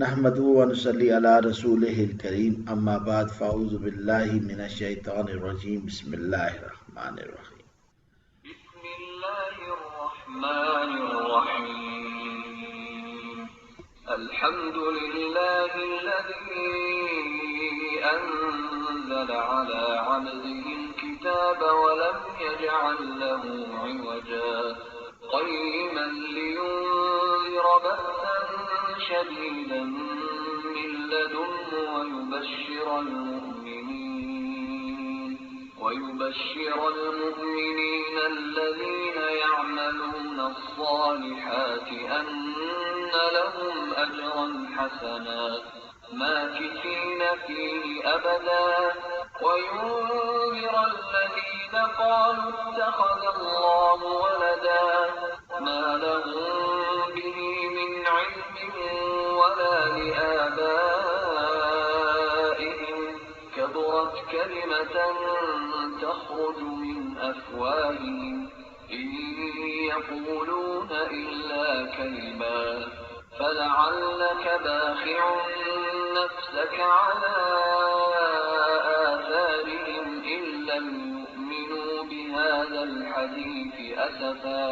نحمدہ و نصلی علی رسولہ الکریم اما بعد فاعوذ باللہ من الشیطان الرجیم بسم اللہ الرحمن الرحیم بسم الله الرحمن الرحيم الحمد لله الذي أنزل على عبده الكتاب ولم يجعل له عوجا قيما لينذر بأسا شديدا من لدنه ويبشر المؤمنين الذين يعملون الصالحات أن لهم أجرا حسنا ماكثين فيه أبدا وينذر الذين قالوا اتخذ الله ولدا ما لهم به من علم ولا لآبائهم كبرت كلمة تخرج من أفواههم إن يقولون إلا كذبا فلعلك باخع نفسك على آثارهم إن لم يؤمنوا بهذا الحديث أسفا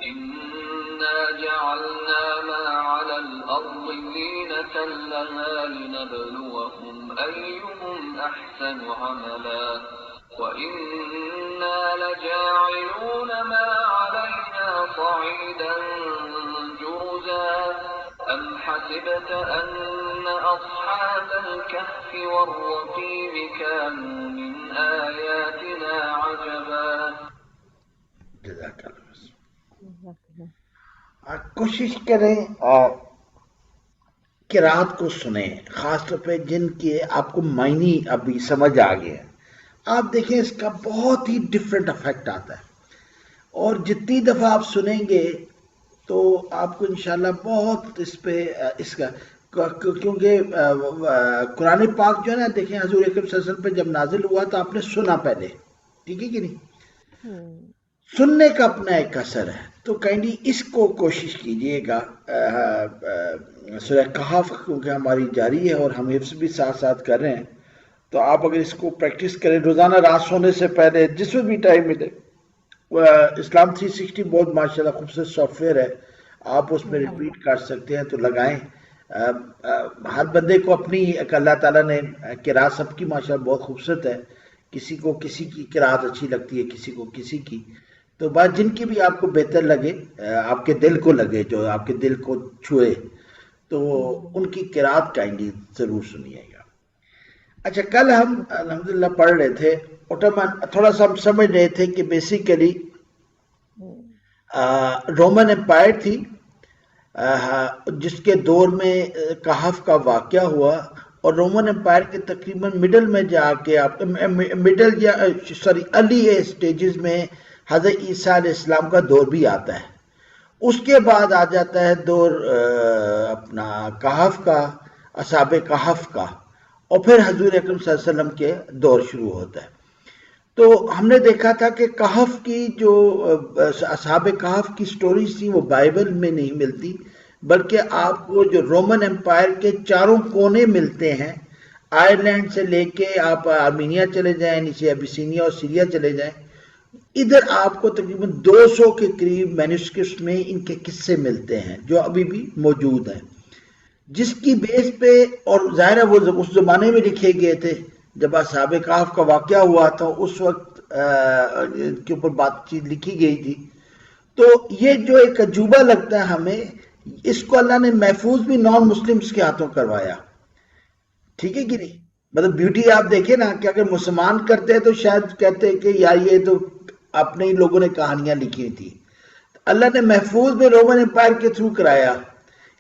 إنا جعلنا ما على الأرض زينة لها لنبلوهم أيهم أحسن عملا وإنا لجاعلون ما عليها صعيدا جرزا أم حسبت أن أصحاب الكهف والرقيم كانوا من آياتنا عجبا جزاک اللہ۔ کوشش کریں اور قرات کو سنیں، خاص طور پہ جن کے آپ کو معنی ابھی سمجھ آ گئے ہیں۔ آپ دیکھیں اس کا بہت ہی ڈفرینٹ افیکٹ آتا ہے، اور جتنی دفعہ آپ سنیں گے تو آپ کو انشاءاللہ بہت اس پہ اس کا، کیونکہ قرآن پاک جو ہے نا، دیکھیں حضور اکرم صلی اللہ علیہ وسلم پہ جب نازل ہوا تو آپ نے سنا پہلے، ٹھیک ہے کہ نہیں؟ سننے کا اپنا ایک اثر ہے، تو کائنڈلی اس کو کوشش کیجئے گا۔ سورہ کہف کیونکہ ہماری جاری ہے اور ہم حفظ بھی ساتھ ساتھ کر رہے ہیں، تو آپ اگر اس کو پریکٹس کریں روزانہ رات سونے سے پہلے جس میں بھی ٹائم ملے، اسلام 360 بہت ماشاءاللہ خوبصورت سافٹ ویئر ہے، آپ اس میں ریپیٹ کر سکتے ہیں، تو لگائیں۔ ہر بندے کو اپنی اللہ تعالیٰ نے قرات سب کی ماشاءاللہ بہت خوبصورت ہے، کسی کو کسی کی قرات اچھی لگتی ہے، کسی کو کسی کی، تو بات جن کی بھی آپ کو بہتر لگے، آپ کے دل کو لگے، جو آپ کے دل کو چھوئے، تو ان کی قرات کائنڈلی ضرور سنیے گا۔ اچھا، کل ہم الحمدللہ پڑھ رہے تھے، تھوڑا سا ہم سمجھ رہے تھے کہ بیسیکلی رومن امپائر تھی جس کے دور میں کہف کا واقعہ ہوا، اور رومن امپائر کے تقریباً مڈل میں جا کے آپ ارلی سٹیجز میں حضرت عیسیٰ علیہ السلام کا دور بھی آتا ہے، اس کے بعد آ جاتا ہے دور اپنا کہف کا، اصحاب کہف کا، اور پھر حضور اکرم صلی اللہ علیہ وسلم کے دور شروع ہوتا ہے۔ تو ہم نے دیکھا تھا کہ کہف کی جو اصحاب کہف کی سٹوریز تھی وہ بائبل میں نہیں ملتی، بلکہ آپ کو جو رومن امپائر کے چاروں کونے ملتے ہیں، آئرلینڈ سے لے کے آپ آرمینیا چلے جائیں، نیچے ابیسینیا اور سیریا چلے جائیں، ادھر آپ کو تقریباً 200 کے قریب مینuscripts میں ان کے قصے ملتے ہیں جو ابھی بھی موجود ہیں، جس کی بیس پہ، اور ظاہر ہے وہ اس زمانے میں لکھے گئے تھے جب اصحاب کہف کا واقعہ ہوا تھا، اس وقت کے اوپر بات چیت لکھی گئی تھی۔ تو یہ جو ایک عجوبہ لگتا ہے ہمیں، اس کو اللہ نے محفوظ بھی نان مسلمز کے ہاتھوں کروایا، ٹھیک ہے کہ نہیں؟ مطلب بیوٹی آپ دیکھیں نا کہ اگر مسلمان کرتے ہیں تو شاید کہتے ہیں کہ یار یہ تو اپنے ہی لوگوں نے کہانیاں لکھی تھی، اللہ نے محفوظ میں رومن امپائر کے تھرو کرایا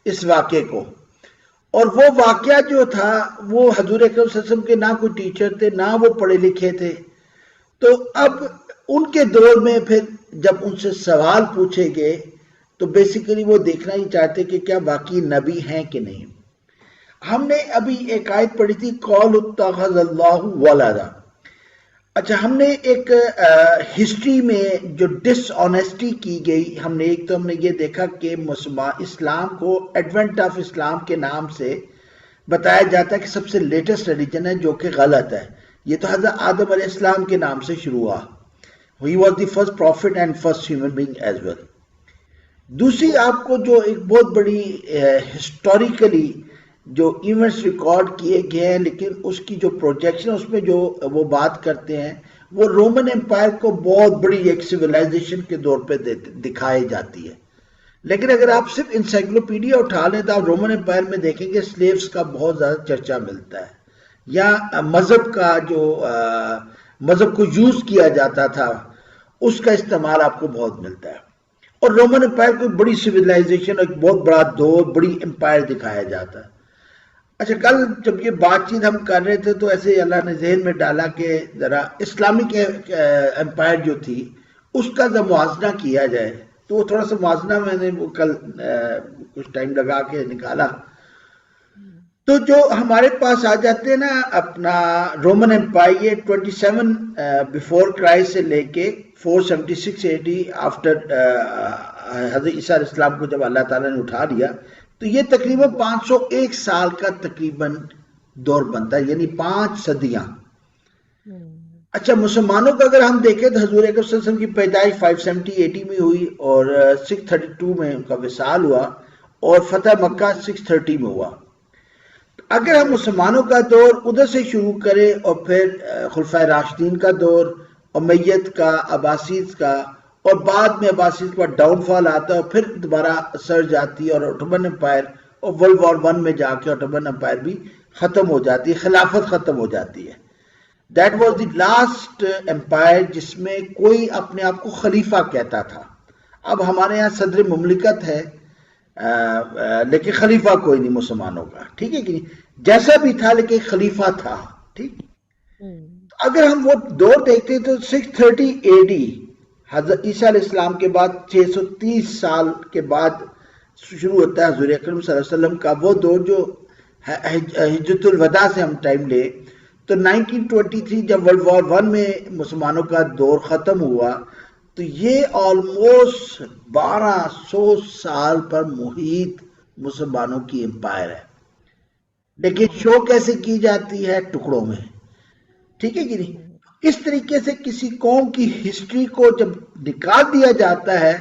اس واقعے کو، اور وہ واقعہ جو تھا وہ حضور اکرم صلی اللہ علیہ وسلم کے نہ کوئی ٹیچر تھے، نہ وہ پڑھے لکھے تھے، تو اب ان کے دور میں پھر جب ان سے سوال پوچھے گئے تو بیسیکلی وہ دیکھنا ہی چاہتے کہ کیا باقی نبی ہیں کہ نہیں۔ ہم نے ابھی ایک آیت پڑھی تھی، قَالُوا اتَّخَذَ اللَّهُ وَلَدًا۔ اچھا، ہم نے ایک ہسٹری میں جو ڈس آنیسٹی کی گئی، ہم نے یہ دیکھا کہ اسلام کو ایڈونٹ آف اسلام کے نام سے بتایا جاتا ہے کہ سب سے لیٹسٹ ریلیجن ہے، جو کہ غلط ہے۔ یہ تو حضرت آدم علیہ السلام کے نام سے شروع ہوا. He was the first prophet and first human being as well. دوسری آپ کو جو ایک بہت بڑی ہسٹوریکلی جو ایونٹس ریکارڈ کیے گئے ہیں، لیکن اس کی جو پروجیکشن اس میں جو وہ بات کرتے ہیں، وہ رومن امپائر کو بہت بڑی ایک سویلائزیشن کے دور پہ دکھائی جاتی ہے. لیکن اگر آپ صرف انسائکلوپیڈیا اٹھا لیں تو آپ رومن امپائر میں دیکھیں گے سلیوز کا بہت زیادہ چرچا ملتا ہے، یا مذہب کا جو مذہب کو یوز کیا جاتا تھا اس کا استعمال آپ کو بہت ملتا ہے. اور رومن امپائر کو بڑی سویلائزیشن، ایک بہت بڑا دور، بڑی امپائر دکھایا جاتا ہے. اچھا، کل جب یہ بات چیت ہم کر رہے تھے تو ایسے اللہ نے ذہن میں ڈالا کہ ذرا اسلامک امپائر جو تھی اس کا جب موازنہ کیا جائے، تو وہ تھوڑا سا موازنہ میں نے وہ کل کچھ ٹائم لگا کے نکالا. تو جو ہمارے پاس آ جاتے ہیں نا اپنا رومن امپائر، یہ 27 بیفور کرائسٹ سے لے کے 476 AD آفٹر حضرت عیسیٰ علیہ السلام کو جب اللہ تعالیٰ نے اٹھا لیا، تو یہ تقریباً 501 سال کا تقریباً دور بنتا ہے، یعنی 5 صدیاں. اچھا، مسلمانوں کا اگر ہم دیکھیں تو حضور اکرم صلی اللہ علیہ وسلم کی پیدائش 570 AD میں ہوئی، اور 632 میں ان کا وصال ہوا، اور فتح مکہ 630 میں ہوا. اگر ہم مسلمانوں کا دور ادھر سے شروع کریں اور پھر خلفائے راشدین کا دور، امیت کا، عباسیز کا، اور بعد میں عباسیز کا ڈاؤن فال آتا ہے اور پھر دوبارہ سرج آتی ہے اور اوٹومن امپائر، اور ورلڈ وار 1 میں جا کے اوٹومن امپائر بھی ختم ہو جاتی ہے، خلافت ختم ہو جاتی ہے. That was the last empire جس میں کوئی اپنے آپ کو خلیفہ کہتا تھا. اب ہمارے ہاں صدر مملکت ہے لیکن خلیفہ کوئی نہیں مسلمانوں کا، ٹھیک ہے کہ نہیں؟ جیسا بھی تھا لیکن خلیفہ تھا، ٹھیک. اگر ہم وہ دور دیکھتے ہیں تو 630 AD حضرت عیسیٰ علیہ السلام کے بعد 630 سال کے بعد شروع ہوتا ہے حضور اکرم صلی اللہ علیہ وسلم کا وہ دور، جو حجۃ الوداع سے ہم ٹائم لے تو 1923 جب ورلڈ وار 1 میں مسلمانوں کا دور ختم ہوا، تو یہ آلموسٹ 1200 سال پر محیط مسلمانوں کی امپائر ہے. لیکن شو کیسے کی جاتی ہے؟ ٹکڑوں میں، ٹھیک ہے کہ نہیں؟ اس طریقے سے کسی قوم کی ہسٹری کو جب نکال دیا جاتا ہے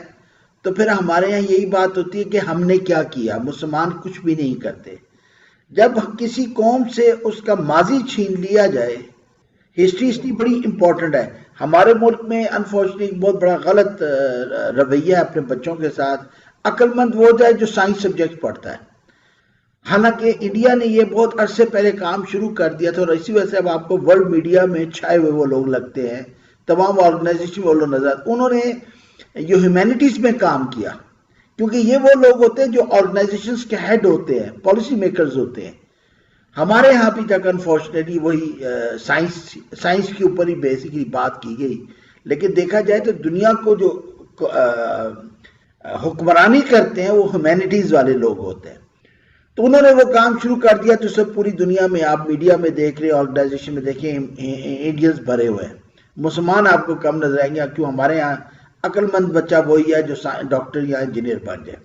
تو پھر ہمارے یہاں یہی بات ہوتی ہے کہ ہم نے کیا کیا. مسلمان کچھ بھی نہیں کرتے. جب کسی قوم سے اس کا ماضی چھین لیا جائے، ہسٹری اس لیے بڑی امپورٹنٹ ہے. ہمارے ملک میں انفارچونیٹلی بہت بڑا غلط رویہ ہے اپنے بچوں کے ساتھ. عقل مند وہ جائے جو سائنس سبجیکٹ پڑھتا ہے. حالانکہ انڈیا نے یہ بہت عرصے پہلے کام شروع کر دیا تھا، اور اسی وجہ سے اب آپ کو ورلڈ میڈیا میں چھائے ہوئے وہ لوگ لگتے ہیں، تمام آرگنائزیشن وہ لوگ نظر. انہوں نے جو ہیومینٹیز میں کام کیا، کیونکہ یہ وہ لوگ ہوتے ہیں جو آرگنائزیشنز کے ہیڈ ہوتے ہیں، پالیسی میکرز ہوتے ہیں. ہمارے ہاں بھی تک انفارچونیٹلی وہی سائنس کے اوپر ہی بیسکلی بات کی گئی. لیکن دیکھا جائے تو دنیا کو جو حکمرانی کرتے ہیں وہ ہیومینٹیز والے لوگ ہوتے ہیں. تو انہوں نے وہ کام شروع کر دیا، تو سب پوری دنیا میں آپ میڈیا میں دیکھ رہے ہیں، آرگنائزیشن میں دیکھیں، انڈینز بھرے ہوئے ہیں. مسلمان آپ کو کم نظر آئیں گے، کیوں؟ ہمارے ہاں عقل مند بچہ وہی ہے جو ڈاکٹر یا انجینئر بن جائے.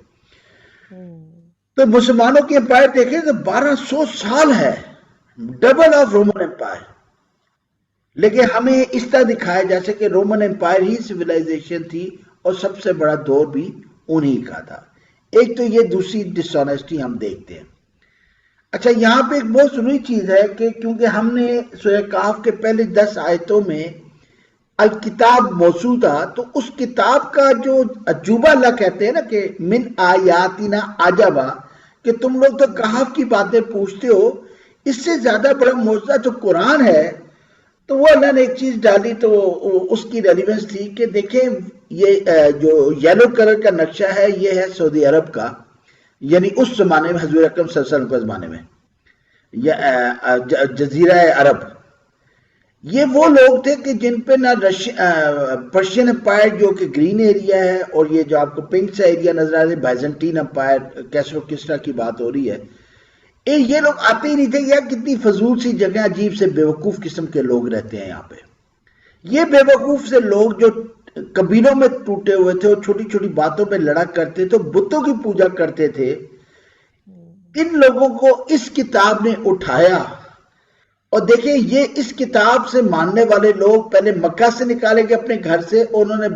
تو مسلمانوں کی امپائر دیکھیں تو 1200 سال ہے، ڈبل آف رومن امپائر. لیکن ہمیں اس طرح دکھایا جیسے کہ رومن امپائر ہی سویلائزیشن تھی اور سب سے بڑا دور بھی انہی کا تھا. ایک تو یہ دوسری ڈس آنیسٹی ہم دیکھتے ہیں. اچھا، یہاں پہ ایک بہت ضروری چیز ہے کہ کیونکہ ہم نے سورہ کہف کے پہلے 10 آیتوں میں الکتاب موضوع تھا، تو اس کتاب کا جو عجوبہ اللہ کہتے ہیں نا کہ من آیاتنا عجبا، کہ تم لوگ تو کہف کی باتیں پوچھتے ہو، اس سے زیادہ بڑا معجزہ جو قرآن ہے. تو وہ اللہ نے ایک چیز ڈالی، تو اس کی ریلیونس تھی کہ دیکھیں یہ جو یلو کلر کا نقشہ ہے یہ ہے سعودی عرب کا، یعنی اس زمانے میں حضور اکرم صلی اللہ علیہ وسلم کے زمانے میں جزیرہ عرب. یہ وہ لوگ تھے کہ جن پہ نہ پرشین امپائر جو کہ گرین ایریا ہے، اور یہ جو آپ کو پنک سا ایریا نظر آ رہا ہے بائزنٹین امپائر، کیسرو کسرا کی بات ہو رہی ہے. یہ لوگ آتے ہی نہیں تھے. یار کتنی فضول سی جگہ، عجیب سے بیوقوف قسم کے لوگ رہتے ہیں یہاں پہ. یہ بے وقوف سے لوگ جو قبیلوں میں ٹوٹے ہوئے تھے اور چھوٹی چھوٹی باتوں پہ لڑا کرتے تو بتوں کی پوجا کرتے تھے، ان لوگوں کو اس کتاب نے اٹھایا. اور دیکھیں یہ اس کتاب سے ماننے والے لوگ پہلے مکہ سے نکالے گئے اپنے گھر سے، انہوں نے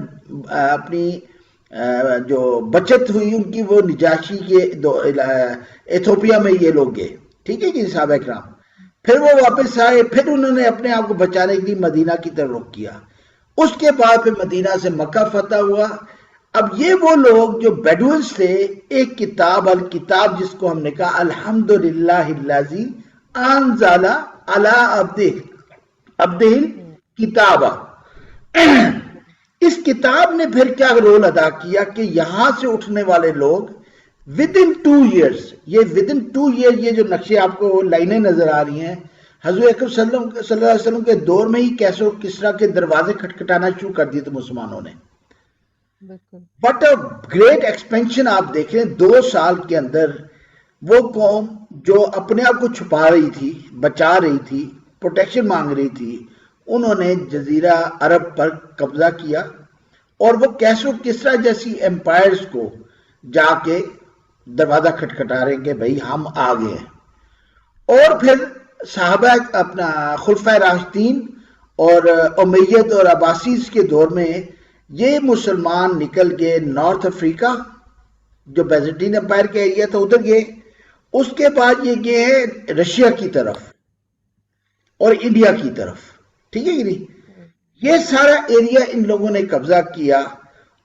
اپنی جو بچت ہوئی ان کی وہ نجاشی کے ایتھوپیا میں یہ لوگ گئے، ٹھیک ہے جی صحابہ کرام. پھر وہ واپس آئے، پھر انہوں نے اپنے آپ کو بچانے کے لیے مدینہ کی طرف رخ کیا. اس کے بعد پھر مدینہ سے مکہ فتح ہوا. اب یہ وہ لوگ جو بیڈوئنز تھے، ایک کتاب الکتاب جس کو ہم نے کہا الحمدللہ الذی انزل علی عبدہ کتاب، اس کتاب نے پھر کیا رول ادا کیا کہ یہاں سے اٹھنے والے لوگ within 2 years، یہ within 2 years، یہ جو نقشے آپ کو لائنیں نظر آ رہی ہیں، حضور اکرم صلی اللہ علیہ وسلم کے دور میں ہی کیسے کسرا کے دروازے کھٹکھٹانا شروع کر دیے تھے مسلمانوں نے. بٹ گریٹ ایکسپینشن آپ دیکھ رہے ہیں 2 سال کے اندر. وہ قوم جو اپنے آپ کو چھپا رہی تھی، بچا رہی تھی، پروٹیکشن مانگ رہی تھی، انہوں نے جزیرہ عرب پر قبضہ کیا اور وہ کیسو کسرا جیسی ایمپائرز کو جا کے دروازہ کھٹکھٹا رہے ہیں کہ بھئی ہم آ گئے ہیں. اور پھر صحابہ اپنا خلفۂ راشدین اور امیyyد اور عباسیز کے دور میں یہ مسلمان نکل کے نارتھ افریقہ جو بیزنٹین امپائر کا ایریا تھا ادھر گئے. اس کے بعد یہ گئے ہیں رشیا کی طرف اور انڈیا کی طرف، ٹھیک ہے کہ نہیں. یہ سارا ایریا ان لوگوں نے قبضہ کیا.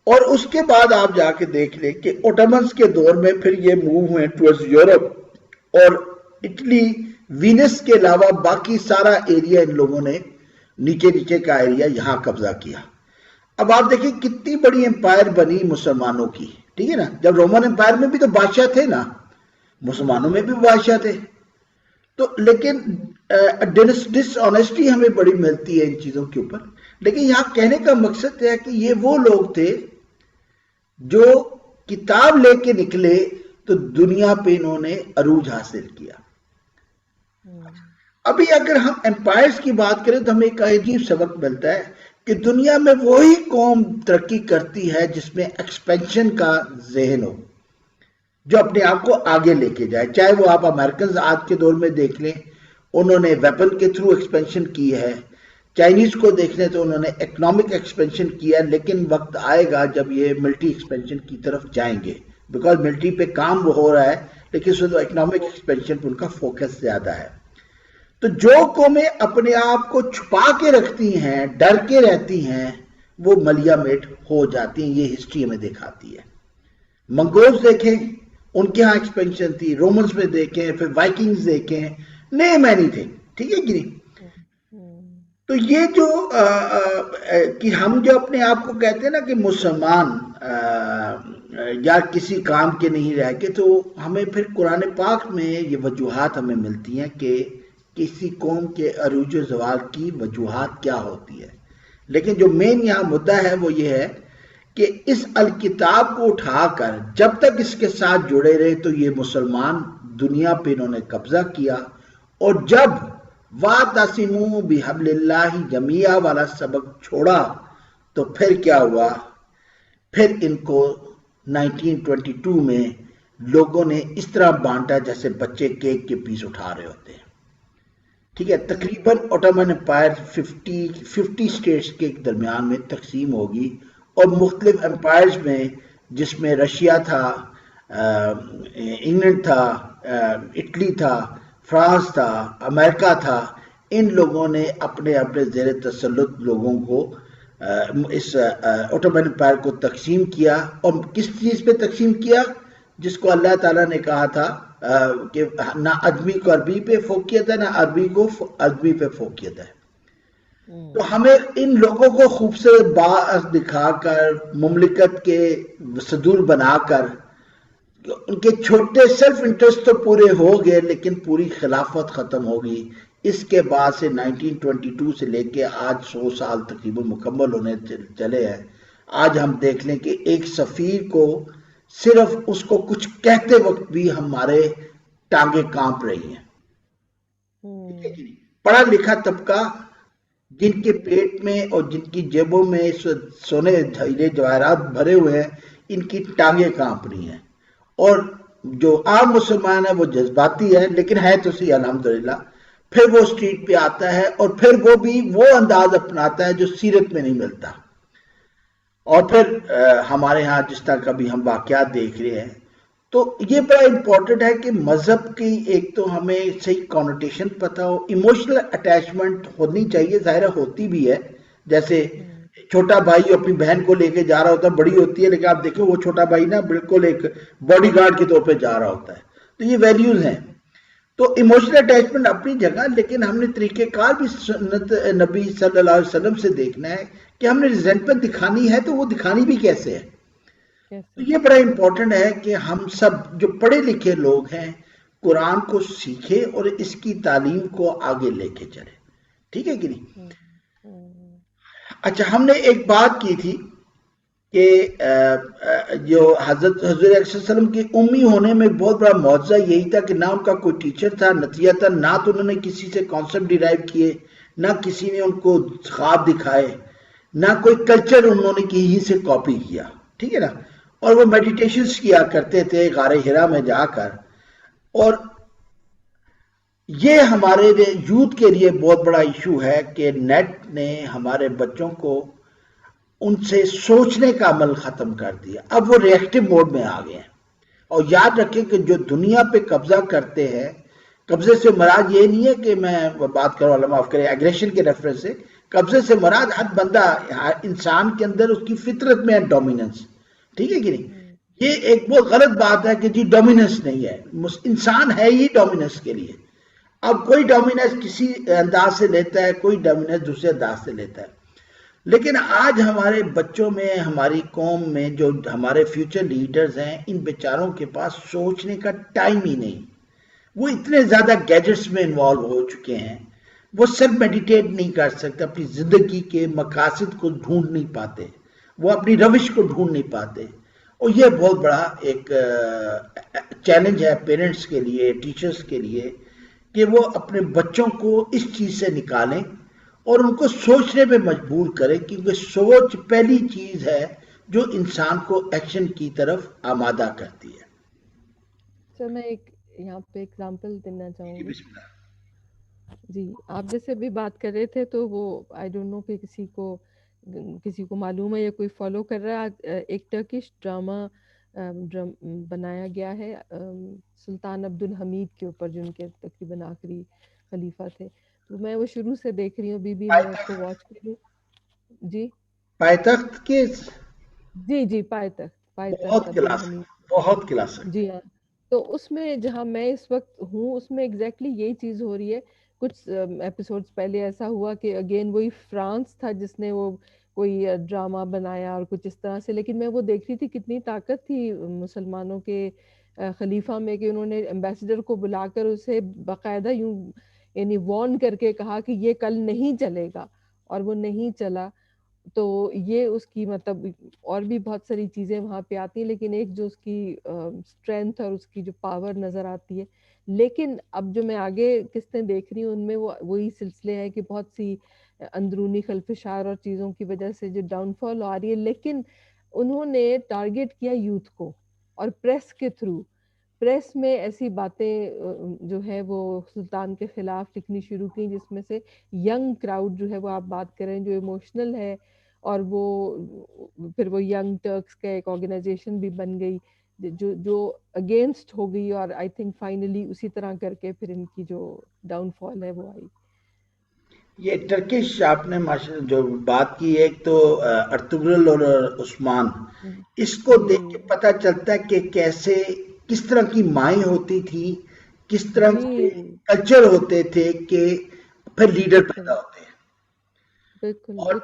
اور اس کے بعد آپ جا کے دیکھ لیں کہ اوٹمنز کے دور میں پھر یہ موو ہوئے ٹورڈز یورپ اور اٹلی، وینس کے علاوہ باقی سارا ایریا ان لوگوں نے نیچے کا ایریا یہاں قبضہ کیا. اب آپ دیکھیں کتنی بڑی امپائر بنی مسلمانوں کی، ٹھیک ہے نا. جب رومن امپائر میں بھی تو بادشاہ تھے نا، مسلمانوں میں بھی بادشاہ تھے. تو لیکن ڈس آنیسٹی ہمیں بڑی ملتی ہے ان چیزوں کے اوپر. لیکن یہاں کہنے کا مقصد ہے کہ یہ وہ لوگ تھے جو کتاب لے کے نکلے تو دنیا پہ انہوں نے عروج حاصل کیا. ابھی اگر ہم امپائرز کی بات کریں تو ہمیں ایک عجیب سبق ملتا ہے کہ دنیا میں وہی قوم ترقی کرتی ہے جس میں ایکسپینشن کا ذہن ہو، جو اپنے آپ کو آگے لے کے جائے. چاہے وہ آپ امریکنز آج کے دور میں دیکھ لیں، انہوں نے ویپن کے تھرو ایکسپینشن کی ہے. چائنیز کو دیکھ لیں تو انہوں نے اکنامک ایکسپینشن کیا ہے. لیکن وقت آئے گا جب یہ ملٹی ایکسپینشن کی طرف جائیں گے، بیکاز ملٹری پہ کام وہ ہو رہا ہے لیکن اس وقت اکنامک ایکسپینشن پہ ان کا فوکس زیادہ ہے. تو جو قومیں اپنے آپ کو چھپا کے رکھتی ہیں، ڈر کے رہتی ہیں، وہ ملیا میٹ ہو جاتی ہیں. یہ ہسٹری ہمیں دکھاتی ہے. منگولز دیکھیں، ان کے ہاں ایکسپینشن تھی. رومنز میں دیکھیں، پھر وائکنگز دیکھیں، نیم اینی تھنگ، ٹھیک ہے کہ نہیں. تو یہ جو کہ ہم جو اپنے آپ کو کہتے ہیں نا کہ مسلمان یا کسی کام کے نہیں رہ کے، تو ہمیں پھر قرآن پاک میں یہ وجوہات ہمیں ملتی ہیں کہ کسی قوم کے عروج و زوال کی وجوہات کیا ہوتی ہے. لیکن جو مین یہاں مدعا ہے وہ یہ ہے کہ اس الکتاب کو اٹھا کر جب تک اس کے ساتھ جڑے رہے تو یہ مسلمان دنیا پہ انہوں نے قبضہ کیا. اور جب وَاعْتَصِمُوا بِحَبْلِ اللَّهِ جَمِيعًا والا سبق چھوڑا تو پھر کیا ہوا؟ پھر ان کو 1922 میں لوگوں نے اس طرح بانٹا جیسے بچے کیک کے پیس اٹھا رہے ہوتے ہیں، ٹھیک ہے. تقریباً اوٹومن امپائر 50 اسٹیٹس کے درمیان میں تقسیم ہوگی اور مختلف امپائرز میں، جس میں رشیا تھا، انگلینڈ تھا، اٹلی تھا، فرانس تھا، امریکہ تھا. ان لوگوں نے اپنے اپنے زیر تسلط لوگوں کو اس اوٹومن امپائر کو تقسیم کیا. اور کس چیز پہ تقسیم کیا؟ جس کو اللہ تعالیٰ نے کہا تھا کہ نہ آدمی کو عربی پہ فوقیت ہے، نہ عربی کو آدمی پہ فوقیت ہے. تو ہمیں ان لوگوں کو خوبصورت باز دکھا کر، مملکت کے صدور بنا کر، ان کے چھوٹے سیلف انٹرسٹ تو پورے ہو گئے لیکن پوری خلافت ختم ہوگی. اس کے بعد سے 1922 سے لے کے آج 100 سال تقریباً مکمل ہونے چلے ہیں. آج ہم دیکھ لیں کہ ایک سفیر کو صرف اس کو کچھ کہتے وقت بھی ہمارے ٹانگیں کانپ رہی ہیں. پڑھا لکھا طبقہ جن کے پیٹ میں اور جن کی جیبوں میں سونے ہیرے جواہرات بھرے ہوئے ہیں، ان کی ٹانگیں کانپ رہی ہیں. اور جو عام مسلمان ہے وہ جذباتی ہے، لیکن ہے تو صحیح الحمدللہ. پھر وہ اسٹریٹ پہ آتا ہے اور پھر وہ بھی وہ انداز اپناتا ہے جو سیرت میں نہیں ملتا. اور پھر ہمارے ہاں جس طرح کبھی ہم واقعات دیکھ رہے ہیں. تو یہ بڑا امپورٹنٹ ہے کہ مذہب کی ایک تو ہمیں صحیح کانوٹیشن پتہ ہو، ایموشنل اٹیچمنٹ ہونی چاہیے، ظاہر ہوتی بھی ہے. جیسے چھوٹا بھائی اپنی بہن کو لے کے جا رہا ہوتا ہے، بڑی ہوتی ہے لیکن آپ دیکھیں وہ چھوٹا بھائی نا بالکل ایک باڈی گارڈ کے طور پہ جا رہا ہوتا ہے. تو یہ ویلیوز ہیں. تو ایموشنل اٹیچمنٹ اپنی جگہ، لیکن ہم نے طریقہ کار بھی سنت نبی صلی اللہ علیہ وسلم سے دیکھنا ہے کہ ہم نے ریزنٹمنٹ دکھانی ہے تو وہ دکھانی بھی کیسے ہے. تو یہ بڑا امپورٹنٹ ہے کہ ہم سب جو پڑھے لکھے لوگ ہیں قرآن کو سیکھیں اور اس کی تعلیم کو آگے لے کے چلیں. ٹھیک ہے کہ نہیں؟ اچھا، ہم نے ایک بات کی تھی کہ جو حضرت علیہ وسلم کی امی ہونے میں بہت بڑا معجزہ یہی تھا کہ نہ ان کا کوئی ٹیچر تھا، نتیجہ تھا نہ تو انہوں نے کسی سے کانسیپٹ ڈیرائیو کیے، نہ کسی نے ان کو خواب دکھائے، نہ کوئی کلچر انہوں نے کہیں سے کاپی کیا. ٹھیک ہے نا؟ اور وہ میڈیٹیشنز کیا کرتے تھے غار حرا میں جا کر. اور یہ ہمارے یوتھ کے لیے بہت بڑا ایشو ہے کہ نیٹ نے ہمارے بچوں کو ان سے سوچنے کا عمل ختم کر دیا. اب وہ ری ایکٹیو موڈ میں آ گئے ہیں. اور یاد رکھیں کہ جو دنیا پہ قبضہ کرتے ہیں، قبضے سے مراد یہ نہیں ہے کہ میں بات کروں، اللہ معاف کرے، ایگریشن کے ریفرنس سے. قبضے سے مراد ہر بندہ، ہر انسان کے اندر اس کی فطرت میں ہے ڈومیننس. ٹھیک ہے کہ نہیں؟ یہ ایک بہت غلط بات ہے کہ جی ڈومیننس نہیں ہے. انسان ہے ہی ڈومیننس کے لیے. اب کوئی ڈومیننس کسی انداز سے لیتا ہے، کوئی ڈومیننس دوسرے انداز سے لیتا ہے. لیکن آج ہمارے بچوں میں، ہماری قوم میں جو ہمارے فیوچر لیڈرز ہیں، ان بیچاروں کے پاس سوچنے کا ٹائم ہی نہیں. وہ اتنے زیادہ گیجٹس میں انوالو ہو چکے ہیں، وہ سیلف میڈیٹیٹ نہیں کر سکتے، اپنی زندگی کے مقاصد کو ڈھونڈ نہیں پاتے، وہ اپنی روش کو ڈھونڈ نہیں پاتے. اور یہ بہت بڑا ایک چیلنج ہے پیرنٹس کے لیے، ٹیچرز کے لیے، کہ وہ اپنے بچوں کو اس چیز سے نکالیں اور ان کو سوچنے پہ مجبور کریں، کیونکہ سوچ پہلی چیز ہے جو انسان کو ایکشن کی طرف آمادہ کرتی ہے. سر میں ایک یہاں پہ ایگزامپل دینا چاہوں گی. بسم اللہ. جی، آپ جیسے ابھی بات کر رہے تھے تو وہ آئی ڈونٹ نو کہ کسی کو معلوم ہے یا کوئی فالو کر رہا ہے. ایک ٹرکش ڈرامہ بنایا گیا ہے سلطان عبد الحمید کے اوپر، جن کے تقریباً آخری خلیفہ تھے. تو میں وہ شروع سے دیکھ رہی ہوں، ابھی بھی میں اس کو واچ کر رہی ہوں. جی پائتخت کے جی پائے بہت تخت عبد کلاس، الحمید. بہت کلاس. جی ہاں. تو اس میں جہاں میں اس وقت ہوں اس میں ایگزیکٹلی یہی چیز ہو رہی ہے. کچھ ایپیسوڈز پہلے ایسا ہوا کہ اگین وہی فرانس تھا جس نے وہ کوئی ڈرامہ بنایا اور کچھ اس طرح سے. لیکن میں وہ دیکھ رہی تھی کتنی طاقت تھی مسلمانوں کے خلیفہ میں کہ انہوں نے ایمبیسڈر کو بلا کر اسے باقاعدہ یوں یعنی وارن کر کے کہا کہ یہ کل نہیں چلے گا، اور وہ نہیں چلا. تو یہ اس کی مطلب اور بھی بہت ساری چیزیں وہاں پہ آتی ہیں، لیکن ایک جو اس کی اسٹرینتھ اور اس کی جو پاور نظر آتی ہے. لیکن اب جو میں آگے قسطیں دیکھ رہی ہوں ان میں وہی سلسلے ہیں کہ بہت سی اندرونی خلفشار اور چیزوں کی وجہ سے جو ڈاؤن فال آ رہی ہے. لیکن انہوں نے ٹارگٹ کیا یوتھ کو، اور پریس کے تھرو، پریس میں ایسی باتیں جو ہے وہ سلطان کے خلاف لکھنی شروع کی، جس میں سے ینگ کراؤڈ جو ہے وہ آپ بات کریں جو ایموشنل ہے، اور وہ پھر وہ ینگ ٹرکس کا ایک آرگنائزیشن بھی بن گئی جو اگینسٹ ہو گئی، اور آئی تھنک فائنلی اسی طرح کر کے پھر ان کی جو ڈاؤن فال ہے وہ آئی. یہ ٹرکش آپ نے جو بات کی، ایک تو ارطغرل اور عثمان، اس کو دیکھ کے پتہ چلتا ہے کہ کیسے کس طرح کی مائیں ہوتی تھی، کس طرح کے کلچر ہوتے تھے کہ پھر لیڈر پیدا ہوتے ہیں. اور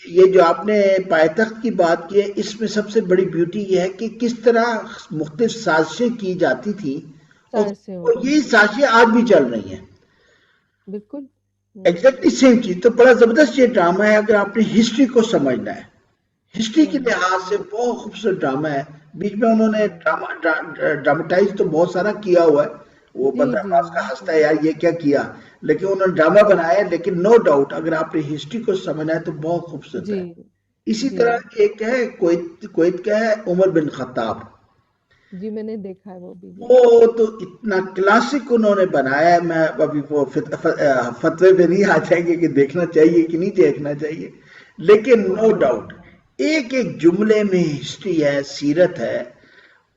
یہ جو آپ نے پائتخت کی بات کی ہے، اس میں سب سے بڑی بیوٹی یہ ہے کہ کس طرح مختلف سازشیں کی جاتی تھی، اور یہ سازشیں آج بھی چل رہی ہیں. بالکل ایگزیکٹلی سیم چیز. تو بڑا زبردست یہ ڈرامہ ہے اگر آپ نے ہسٹری کو سمجھنا ہے. ہسٹری کے لحاظ سے بہت خوبصورت ڈرامہ ہے. بیچ میں انہوں نے ڈراماٹائز تو بہت سارا کیا ہوا ہے، وہ جی بندہ جی بعض کا ہنستا ہے یار یہ کیا کیا، لیکن انہوں نے ڈرامہ بنایا ہے، لیکن نو ڈاؤٹ اگر آپ نے ہسٹری کو سمجھنا ہے تو بہت خوبصورت جی ہے. اسی جی طرح ایک ہے کویت کا ہے عمر بن خطاب. جی میں نے دیکھا ہے وہ بھی. جی وہ تو اتنا کلاسک انہوں نے بنایا ہے، میں ابھی وہ فتوے پہ نہیں آ جائیں گے کہ دیکھنا چاہیے کہ نہیں دیکھنا چاہیے، لیکن نو ڈاؤٹ ایک ایک جملے میں ہسٹری ہے، سیرت ہے.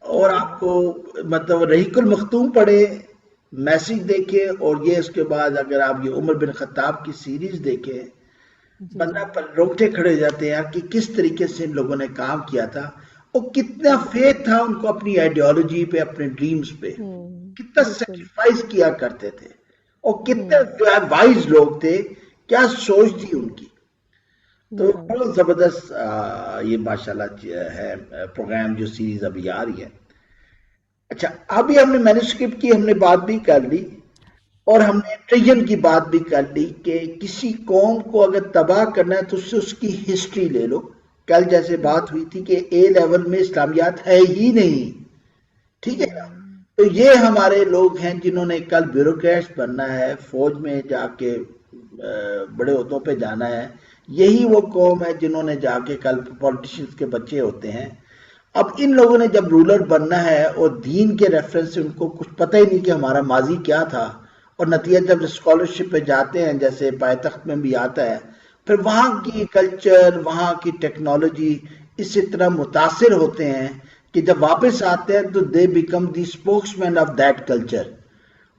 اور آپ کو مطلب رحیق المختوم پڑھے، میسج دیکھے، اور یہ اس کے بعد اگر آپ یہ عمر بن خطاب کی سیریز دیکھیں، جی بندہ پر روکٹے کھڑے جاتے ہیں کہ کس طریقے سے ان لوگوں نے کام کیا تھا، اور کتنا فیتھ تھا ان کو اپنی آئیڈیالوجی پہ، اپنے ڈریمز پہ، کتنا بالکل. سیکریفائس کیا کرتے تھے، اور کتنے وائز لوگ تھے، کیا سوچ تھی ان کی. تو بہت زبردست یہ ماشاءاللہ ہے پروگرام جو سیریز ابھی آ رہی ہے. اچھا ابھی ہم نے مینوسکرپٹ کی ہم نے بات بھی کر لی، اور ہم نے ٹریجن کی بات بھی کر لی کہ کسی قوم کو اگر تباہ کرنا ہے تو اس کی ہسٹری لے لو. کل جیسے بات ہوئی تھی کہ اے لیول میں اسلامیات ہے ہی نہیں، ٹھیک ہے نا. تو یہ ہمارے لوگ ہیں جنہوں نے کل بیوروکریٹس بننا ہے، فوج میں جا کے بڑے عہدوں پہ جانا ہے. یہی وہ قوم ہے جنہوں نے جا کے کل پولیٹیشنز کے بچے ہوتے ہیں. اب ان لوگوں نے جب رولر بننا ہے اور دین کے ریفرنس سے ان کو کچھ پتہ ہی نہیں کہ ہمارا ماضی کیا تھا، اور نتیجہ جب اسکالرشپ پہ جاتے ہیں جیسے پائے تخت میں بھی آتا ہے، پھر وہاں کی کلچر، وہاں کی ٹیکنالوجی اس سے اتنا متاثر ہوتے ہیں کہ جب واپس آتے ہیں تو they become the spokesman of that culture,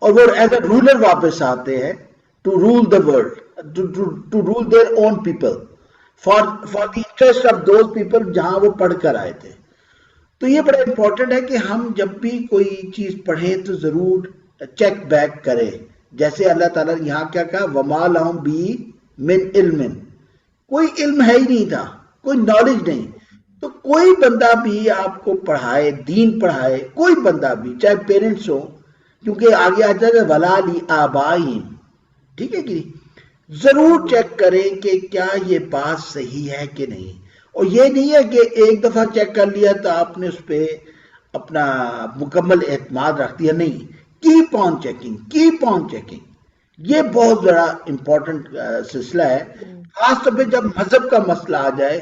اور وہ ایز اے رولر واپس آتے ہیں to rule the world, to rule their own people, for the interest of those people جہاں وہ پڑھ کر آئے تھے. تو یہ بڑا امپورٹنٹ ہے کہ ہم جب بھی کوئی چیز پڑھیں تو ضرور چیک بیک کریں. جیسے اللہ تعالیٰ نے یہاں کیا کہا، وَمَا لَهُمْ بِهِ مِنْ عِلْمٍ، کوئی علم ہے ہی نہیں تھا، کوئی نالج نہیں. تو کوئی بندہ بھی آپ کو پڑھائے، دین پڑھائے، کوئی بندہ بھی، چاہے پیرنٹس ہو، کیونکہ آگے آ جائے گا وَلَا لِآبَائِهِمْ، ٹھیک ہے کہ ضرور چیک کریں کہ کیا یہ بات صحیح ہے کہ نہیں. اور یہ نہیں ہے کہ ایک دفعہ چیک کر لیا تو آپ نے اس پہ اپنا مکمل اعتماد رکھ دیا، نہیں. Keep on checking, keep on checking. یہ بہت بڑا امپورٹنٹ سلسلہ ہے. خاص طور پہ جب مذہب کا مسئلہ آ جائے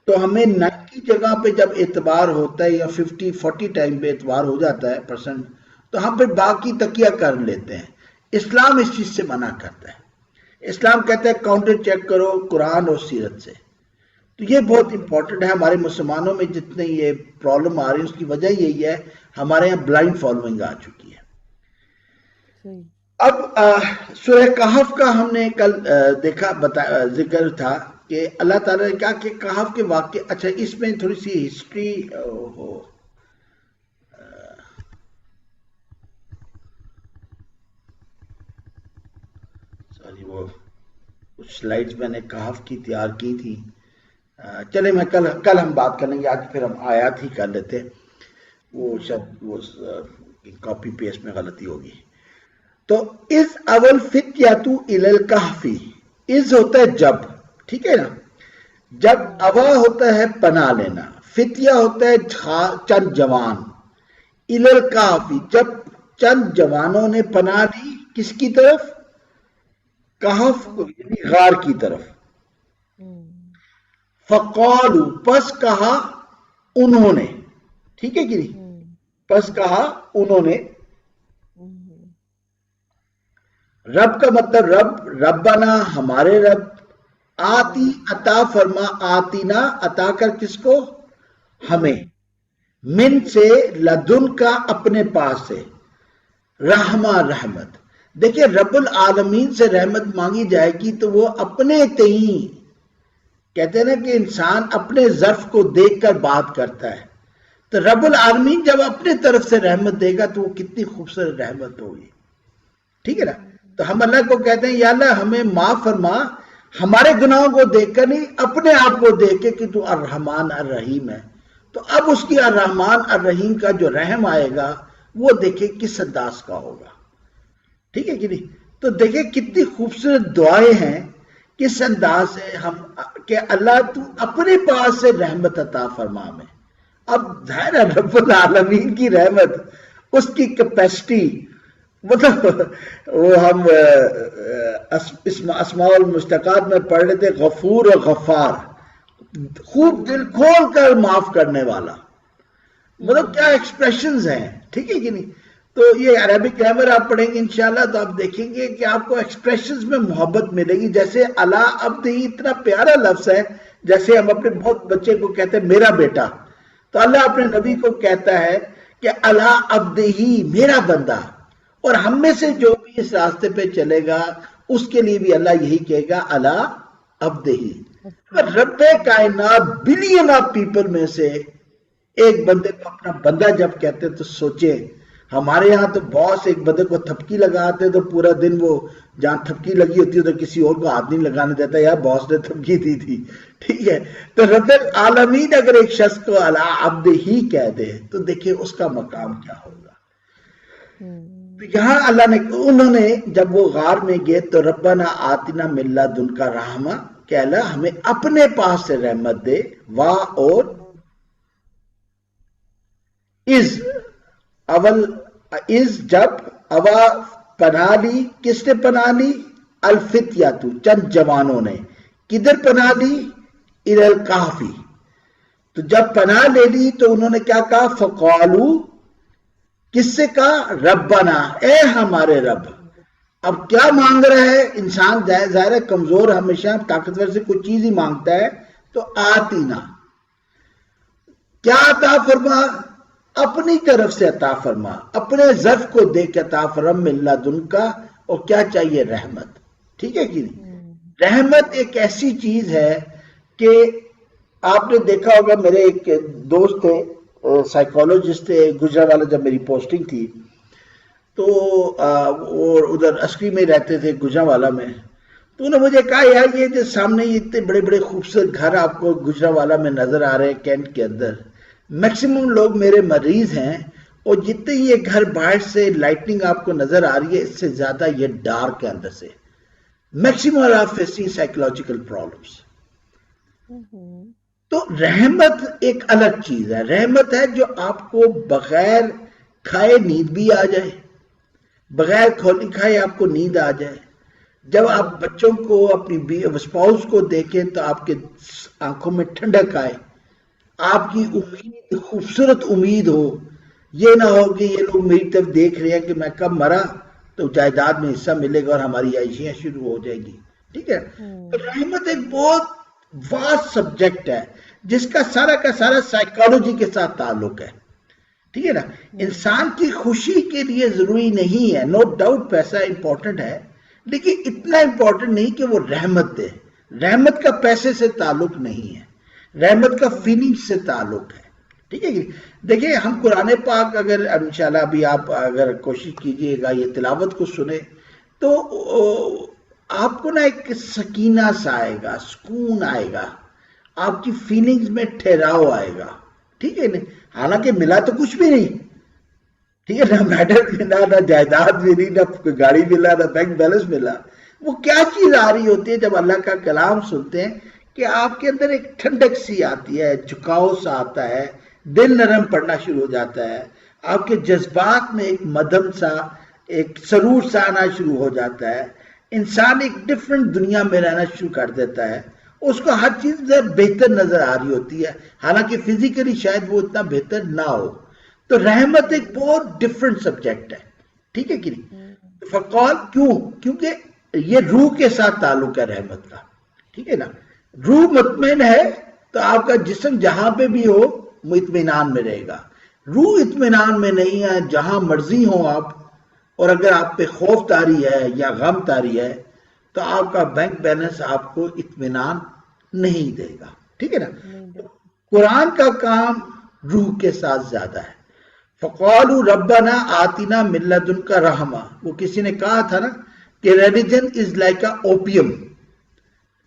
تو ہمیں 90 جگہ پہ جب اعتبار ہوتا ہے یا 50-40 ٹائم پہ اعتبار ہو جاتا ہے پرسنٹ، تو ہم پھر باقی تکیہ کر لیتے ہیں. اسلام اس چیز سے منع کرتا ہے. اسلام کہتا ہے کاؤنٹر چیک کرو قرآن اور سیرت سے. تو یہ بہت امپورٹنٹ ہے. ہمارے مسلمانوں میں جتنے یہ پرابلم آ رہی ہے اس کی وجہ یہی ہے، ہمارے یہاں بلائنڈ فالوئنگ آ چکی ہے. اب سورہ کہف کا ہم نے کل دیکھا، ذکر تھا کہ اللہ تعالیٰ نے کہا کہ کہف کے واقعے، اچھا اس میں تھوڑی سی ہسٹری سوری، وہ کچھ سلائیڈز میں نے کہف کی تیار کی تھی. چلے میں کل ہم بات کر لیں گے، آج پھر ہم آیات ہی کر لیتے. وہ شاید وہ کاپی پیسٹ میں غلطی ہوگی. تو از اول فتیاتو الی الکہف، از ہوتا ہے جب، ٹھیک ہے نا. جب اوا ہوتا ہے پناہ لینا، فتیہ ہوتا ہے چند جوان، الی الکہف جب چند جوانوں نے پناہ لی کس کی طرف؟ کہف یعنی غار کی طرف. فقالو پس کہا انہوں نے، ٹھیک ہے کہ نہیں، پس کہا انہوں نے. رب کا مطلب ربنا ہمارے رب، آتی عطا فرما، آتینا عطا کر کس کو؟ ہمیں، من سے، لدن کا اپنے پاس سے، رحمہ رحمت. دیکھیں رب العالمین سے رحمت مانگی جائے گی تو وہ اپنے تئیں، کہتے ہیں نا کہ انسان اپنے ظرف کو دیکھ کر بات کرتا ہے، تو رب العالمین جب اپنے طرف سے رحمت دے گا تو وہ کتنی خوبصورت رحمت ہوگی. ٹھیک ہے نا. تو ہم اللہ کو کہتے ہیں یا اللہ ہمیں معاف فرما، ہمارے گناہوں کو دیکھ کر نہیں، اپنے آپ کو دیکھ کے کہ تو الرحمن الرحیم ہے. تو اب اس کی الرحمن الرحیم کا جو رحم آئے گا وہ دیکھیں کس انداز کا ہوگا. ٹھیک ہے کہ نہیں. تو دیکھیں کتنی خوبصورت دعائیں ہیں، کس انداز سے ہم کہ اللہ تو اپنے پاس سے رحمت عطا فرما میں. اب ظاہر ہے رب العالمین کی رحمت، اس کی کیپیسٹی، مطلب وہ ہم اسماء المشتقات میں پڑھ رہے تھے، غفور اور غفار، خوب دل کھول کر معاف کرنے والا. مطلب کیا ایکسپریشنز ہیں، ٹھیک ہے کہ نہیں. تو یہ عربک گرامر آپ پڑھیں گے انشاءاللہ تو آپ دیکھیں گے کہ آپ کو ایکسپریشنز میں محبت ملے گی. جیسے اللہ عبدہ اتنا پیارا لفظ ہے، جیسے ہم اپنے بہت بچے کو کہتے ہیں میرا بیٹا، تو اللہ اپنے نبی کو کہتا ہے کہ اللہ عبدہ، میرا بندہ. اور ہم میں سے جو بھی اس راستے پہ چلے گا اس کے لیے بھی اللہ یہی کہے گا اللہ عبدہ. رب کائنات بلین آف پیپل میں سے ایک بندے کو اپنا بندہ جب کہتے ہیں تو سوچیں. ہمارے ہاں تو باس ایک بندے کو تھپکی لگاتے تو پورا دن وہ جہاں تھپکی لگی ہوتی ہے تو کسی اور کو ہاتھ نہیں لگانے دیتا، یار باس نے تھپکی دی تھی. ٹھیک ہے، تو رب العالمین اگر ایک شخص کو اللہ عبدہ ہی کہہ دے تو دیکھیں اس کا مقام کیا ہوگا. یہاں اللہ نے، انہوں نے جب وہ غار میں گئے تو ربنا آتنا من لدنک رحمہ، کہ اللہ ہمیں اپنے پاس سے رحمت دے. اور جب اوا پناہ لی، کس نے پناہ لی؟ الفتیہ، چند جوانوں نے. کدھر پناہ لی؟ الی الکہفی. تو جب پناہ لے لی تو انہوں نے کیا کہا؟ فقالو، کس سے کہا؟ ربنا، اے ہمارے رب. اب کیا مانگ رہا ہے انسان؟ ظاہر ہے کمزور ہمیشہ طاقتور سے کوئی چیز ہی مانگتا ہے. تو آتینا، کیا عطا فرما؟ اپنی طرف سے عطا فرما، اپنے ظرف کو دیکھ کے عطا فرما. من لدنک، اور کیا چاہیے؟ رحمت. ٹھیک ہے کہ نہیں؟ رحمت ایک ایسی چیز ہے کہ آپ نے دیکھا ہوگا، میرے ایک دوست تھے سائیکالوجسٹ تھے گجرانوالہ، جب میری پوسٹنگ تھی تو اور ادھر عسکری میں رہتے تھے گجرانوالہ میں. تو انہوں نے مجھے کہا یار یہ جو سامنے یہ اتنے بڑے بڑے خوبصورت گھر آپ کو گجرانوالہ میں نظر آ رہے ہیں کینٹ کے اندر، میکسیمم لوگ میرے مریض ہیں، اور جتنے یہ گھر باہر سے لائٹنگ آپ کو نظر آ رہی ہے اس سے زیادہ یہ ڈارک ہے اندر سے. Maximum are facing psychological problems. تو رحمت ایک الگ چیز ہے. رحمت ہے جو آپ کو بغیر کھائے نیند بھی آ جائے، بغیر کھولی کھائے آپ کو نیند آ جائے. جب آپ بچوں کو، اپنی اسپاؤس کو دیکھیں تو آپ کے آنکھوں میں ٹھنڈک آئے، آپ کی امید خوبصورت امید ہو. یہ نہ ہو کہ یہ لوگ میری طرف دیکھ رہے ہیں کہ میں کب مرا تو جائیداد میں حصہ ملے گا اور ہماری عیشیاں شروع ہو جائے گی. ٹھیک ہے، تو رحمت ایک بہت واسٹ سبجیکٹ ہے جس کا سارا سائیکالوجی کے ساتھ تعلق ہے. ٹھیک ہے نا. انسان کی خوشی کے لیے ضروری نہیں ہے، نو ڈاؤٹ پیسہ امپورٹنٹ ہے، لیکن اتنا امپورٹنٹ نہیں کہ وہ رحمت دے. رحمت کا پیسے سے تعلق نہیں ہے، رحمت کا فیلنگ سے تعلق ہے. ٹھیک ہے. دیکھیں ہم قرآن پاک اگر انشاءاللہ ابھی آپ اگر کوشش کیجئے گا یہ تلاوت کو سنیں تو آپ کو نا ایک سکینہ سا آئے گا، سکون آئے گا، آپ کی فیلنگز میں ٹھہراؤ آئے گا. ٹھیک ہے نا. حالانکہ ملا تو کچھ بھی نہیں. ٹھیک ہے، نہ میڈل ملا، نہ جائیداد ملی، نہ گاڑی ملا، نہ بینک بیلنس ملا. وہ کیا چیز آ رہی ہوتی ہے جب اللہ کا کلام سنتے ہیں کہ آپ کے اندر ایک ٹھنڈک سی آتی ہے، جھکاؤ سا آتا ہے، دل نرم پڑنا شروع ہو جاتا ہے، آپ کے جذبات میں ایک مدھم سا، ایک سرور سا آنا شروع ہو جاتا ہے. انسان ایک ڈیفرنٹ دنیا میں رہنا شروع کر دیتا ہے. اس کو ہر چیز بہتر نظر آ رہی ہوتی ہے، حالانکہ فزیکلی شاید وہ اتنا بہتر نہ ہو. تو رحمت ایک بہت ڈیفرنٹ سبجیکٹ ہے. ٹھیک ہے کہ نہیں. فقال، کیونکہ یہ روح کے ساتھ تعلق ہے رحمت کا. ٹھیک ہے نا. روح مطمئن ہے تو آپ کا جسم جہاں پہ بھی ہو وہ اطمینان میں رہے گا. روح اطمینان میں نہیں ہے، جہاں مرضی ہو آپ، اور اگر آپ پہ خوف طاری ہے یا غم طاری ہے تو آپ کا بینک بیلنس آپ کو اطمینان نہیں دے گا. ٹھیک ہے نا. قرآن کا کام روح کے ساتھ زیادہ ہے. فقالوا ربنا آتنا من لدنک رحمہ. وہ کسی نے کہا تھا نا کہ religion is like a opium,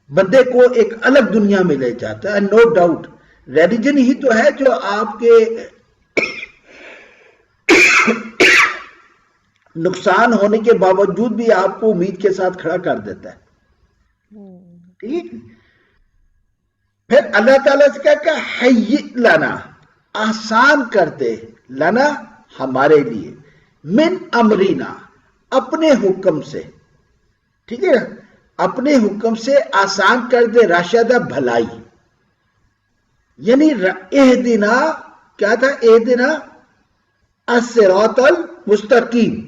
بندے کو ایک الگ دنیا میں لے جاتا ہے. نو ڈاؤٹ ریلیجن ہی تو ہے جو آپ کے نقصان ہونے کے باوجود بھی آپ کو امید کے ساتھ کھڑا کر دیتا ہے. ٹھیک. پھر اللہ تعالیٰ سے کہا کہ حیئ لنا، آسان کر دے، لنا ہمارے لیے، من امرینا، اپنے حکم سے, ٹھیک ہے نا, اپنے حکم سے آسان کر دے راشدہ بھلائی. یعنی اہدنا کیا تھا, اہدنا الصراط المستقیم,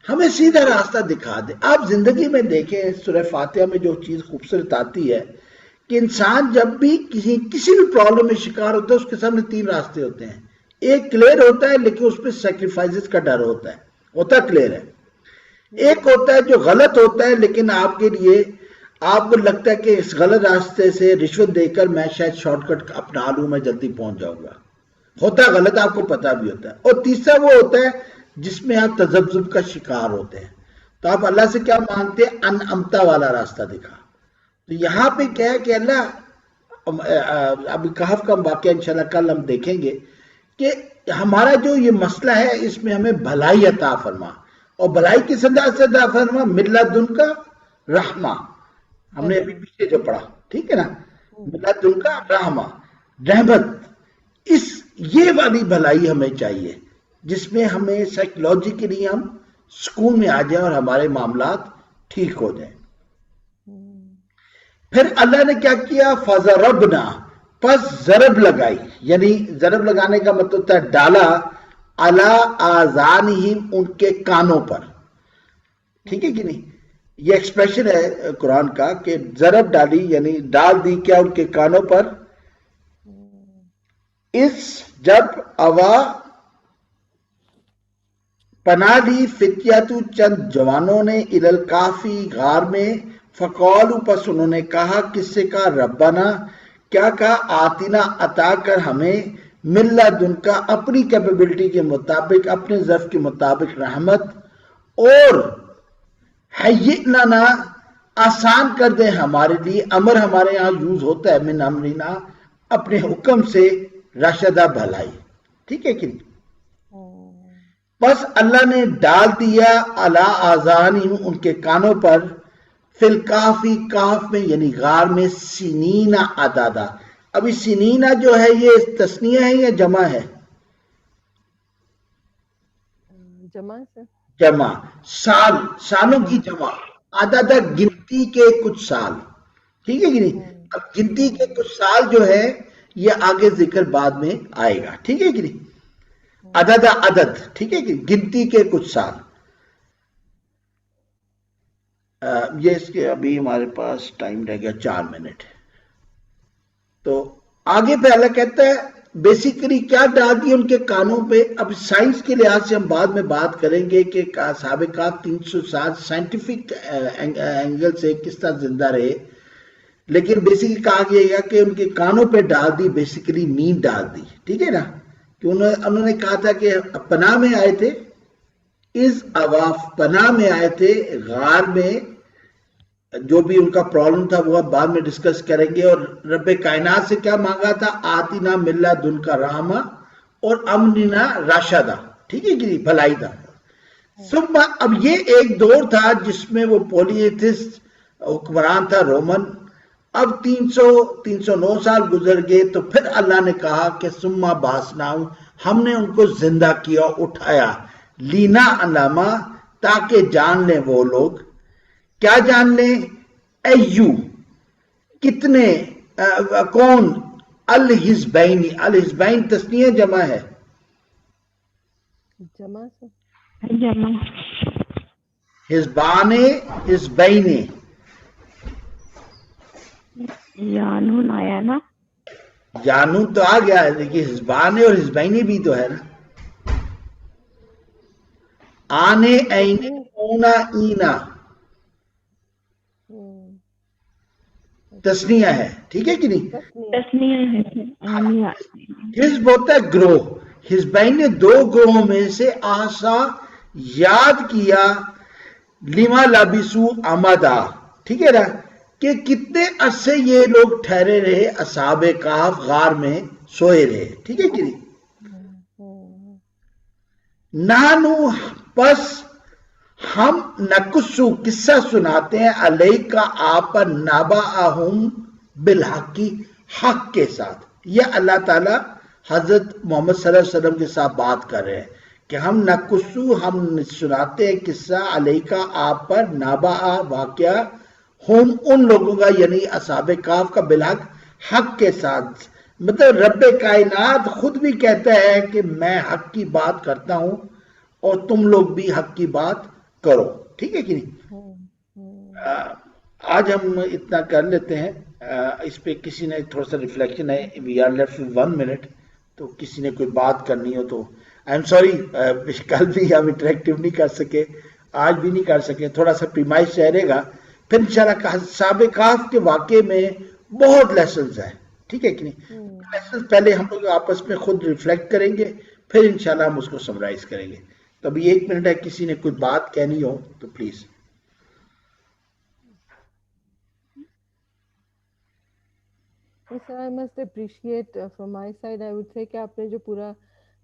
ہمیں سیدھا راستہ دکھا دے. آپ زندگی میں دیکھیں سورہ فاتحہ میں جو چیز خوبصورت آتی ہے کہ انسان جب بھی کسی بھی پرابلم میں شکار ہوتا ہے اس کے سامنے 3 راستے ہوتے ہیں. ایک کلیئر ہوتا ہے لیکن اس پہ سیکریفائسز کا ڈر ہوتا کلیئر ہے. ایک ہوتا ہے جو غلط ہوتا ہے لیکن آپ کے لیے آپ کو لگتا ہے کہ اس غلط راستے سے رشوت دے کر میں شاید شارٹ کٹ اپنا لوں, میں جلدی پہنچ جاؤں گا. ہوتا ہے غلط, آپ کو پتا بھی ہوتا ہے. اور تیسرا وہ ہوتا ہے جس میں آپ تذبذب کا شکار ہوتے ہیں. تو آپ اللہ سے کیا مانگتے ہیں, انعمتا والا راستہ دکھا. تو یہاں پہ کیا ہے کہ اللہ, اب کہف کا واقعہ انشاءاللہ کل ہم دیکھیں گے کہ ہمارا جو یہ مسئلہ ہے اس میں ہمیں بھلائی عطا فرما. اور بھلائی کس انداز سے عطا فرما, ملت ان کا رحمہ, ہم نے ابھی پیچھے جو پڑھا, ٹھیک ہے نا, ملت ان کا رحمہ, رحمت. یہ والی بھلائی ہمیں چاہیے جس میں ہمیں سائیکولوجیکلی ہم سکون میں آ جائیں اور ہمارے معاملات ٹھیک ہو جائیں. پھر اللہ نے کیا کیا, فضربنا, پس ضرب لگائی. یعنی ضرب لگانے کا مطلب ہوتا ہے ڈالا, علی آذانہم, ان کے کانوں پر. ٹھیک ہے کہ نہیں, یہ ایکسپریشن ہے قرآن کا کہ ضرب ڈالی, یعنی ڈال دی کیا ان کے کانوں پر. جب اوا پناہ لی فتیاتو, چند جوانوں نے, الالکافی, غار میں, فقالو, پس انہوں نے کہا, کس سے کہا, ربنا, کیا کہا, آتنا, عطا کر ہمیں, من لدن کا, اپنی کیپیبلٹی کے مطابق, اپنے ظرف کے مطابق رحمت, اور حیئ لنا, آسان کر دے ہمارے لیے, امر ہمارے یہاں یوز ہوتا ہے من امرنا, اپنے حکم سے, راشدہ بھلائی. ٹھیک ہے کہ نہیں. بس اللہ نے ڈال دیا علی آذانہم, ان کے کانوں پر, فی الکافی, کاف میں یعنی غار میں, سنینا عدادا. ابھی سنینا جو ہے یہ تسنیہ ہے یا جمع ہے؟ جمع سے, جمع, سال, سالوں کی جمع, عدادا گنتی کے کچھ سال. ٹھیک ہے کہ نہیں. اب گنتی کے کچھ سال جو ہے یہ آگے ذکر بعد میں آئے گا. ٹھیک ہے کہ نہیں. عدد, ٹھیک ہے کہ گنتی کے کچھ سال. یہ اس کے ابھی ہمارے پاس ٹائم رہ گیا 4 منٹ. تو آگے پہ اللہ کہتا ہے بیسیکلی کیا ڈال دی ان کے کانوں پہ. اب سائنس کے لحاظ سے ہم بعد میں بات کریں گے کہ صحابہ کا 300 سال سائنٹیفک اینگل سے کس طرح زندہ رہے, لیکن بیسیکلی کہا گیا گا کہ ان کے کانوں پہ ڈال دی, بیسیکلی نیند ڈال دی. ٹھیک ہے نا, کہ انہوں نے کہا تھا کہ پناہ میں آئے تھے, اواف, پناہ میں آئے تھے غار میں. جو بھی ان کا پرابلم تھا وہ بعد میں ڈسکس کریں گے. اور رب کائنات سے کیا مانگا تھا, آتینا من لدن کا رحمہ, اور امننا راشدہ. ٹھیک ہے کہ بھلائی تھا. اب یہ ایک دور تھا جس میں وہ پولیتھسٹ حکمران تھا رومن. اب 309 سال گزر گئے تو پھر اللہ نے کہا کہ ثم بعثناہم, ہم نے ان کو زندہ کیا, اٹھایا, لینا علامہ, تاکہ جان لیں وہ لوگ. کیا جان لیں, ایو, کتنے, کون, الحزبین, الحزبین تسنیہ جمع ہے, جمع سے, جمع, حزبان, حزبین, یانون آیا نا, جانون تو آ گیا ہے لیکن حزبان اور حزبینی بھی تو ہے نا. آنے, اینے, اونا, اینا تسنیہ ہے. ٹھیک ہے کہ نہیں. تسنیہ ہے, آنیا, حزب ہوتا ہے گروہ. حزبین نے 2 گروہوں میں سے آسا یاد کیا, لما لبسو امدا. ٹھیک ہے نا, کہ کتنے عرصے یہ لوگ ٹھہرے رہے اصحاب کہف, غار میں سوئے رہے. ٹھیک ہے کہ نہیں. نانو, پس ہم نقصو, قصہ سناتے ہیں, علیہ کا, آپ پر, نبأہم بالحق, حق کے ساتھ. یہ اللہ تعالیٰ حضرت محمد صلی اللہ علیہ وسلم کے ساتھ بات کر رہے ہیں کہ ہم نقصو ہم سناتے ہیں قصہ علیکا آپ پر نابا واقعہ ہم ان لوگوں کا یعنی اصحاب کہف کا بالحق حق کے ساتھ. مطلب رب کائنات خود بھی کہتا ہے کہ میں حق کی بات کرتا ہوں اور تم لوگ بھی حق کی بات کرو. ٹھیک ہے کہ نہیں؟ آج ہم اتنا کر لیتے ہیں. اس پہ کسی نے تھوڑا سا ریفلیکشن ہے. We are left with 1 minute. تو کسی نے کوئی بات کرنی ہو تو آئی ایم سوری. کل بھی ہم انٹریکٹیو نہیں کر سکے, آج بھی نہیں کر سکے. تھوڑا سا پیمائش رہے گا. پھر انشاءاللہ اصحاب کہف کے واقعے میں بہت لیسنز ہیں. ٹھیک ہے کہ نہیں؟ لیسنز پہلے ہم لوگ آپس میں خود ریفلیکٹ کریں گے, پھر انشاءاللہ ہم اس کو سمرائز کریں گے. تو ابھی 1 منٹ ہے, کسی نے کوئی بات کہنی ہو تو please. Sir, I must appreciate from my side, I would say کہ آپ نے جو پورا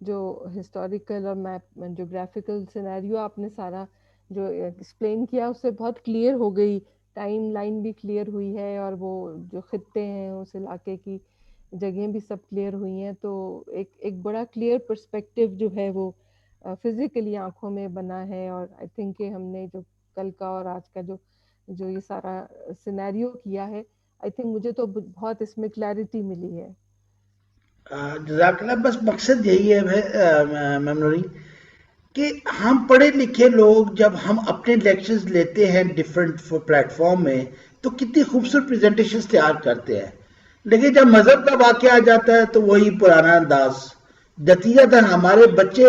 جو ہسٹوریکل اور جغرافیکل سینیریو آپ نے سارا جو ایکسپلین کیا اس سے بہت کلیئر ہو گئی. ٹائم لائن بھی کلیئر ہوئی ہے اور وہ جو خطے ہیں اس علاقے کی جگہیں بھی سب کلیئر ہوئی ہیں. تو ایک بڑا کلیئر پرسپیکٹیو جو ہے وہ فزیکلی آنکھوں میں بنا ہے. اور آئی تھنک کہ ہم نے جو کل کا اور آج کا جو یہ سارا سینیریو کیا ہے, آئی تھنک مجھے تو بہت اس میں کلیئرٹی ملی ہے. جزاک اللہ. بس مقصد یہی ہے میم نورین کہ ہم پڑھے لکھے لوگ جب ہم اپنے لیکچرز لیتے ہیں ڈیفرنٹ پلیٹ فارم میں تو کتنی خوبصورت پریزنٹیشنز تیار کرتے ہیں, لیکن جب مذہب کا واقعہ آ جاتا ہے تو وہی پرانا انداز. نتیجہ ہمارے بچے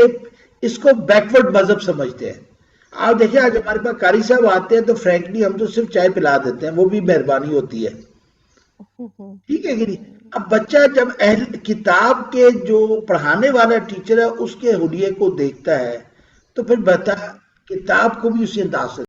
اس کو بیکورڈ مذہب سمجھتے ہیں. آپ دیکھیں آج ہمارے پاس قاری صاحب آتے ہیں تو فرینکلی ہم تو صرف چائے پلا دیتے ہیں, وہ بھی مہربانی ہوتی ہے. ٹھیک ہے کہ نہیں؟ اب بچہ جب اہل کتاب کے جو پڑھانے والا ٹیچر ہے اس کے حلیے کو دیکھتا ہے تو پھر بتا کتاب کو بھی اسی انداز سے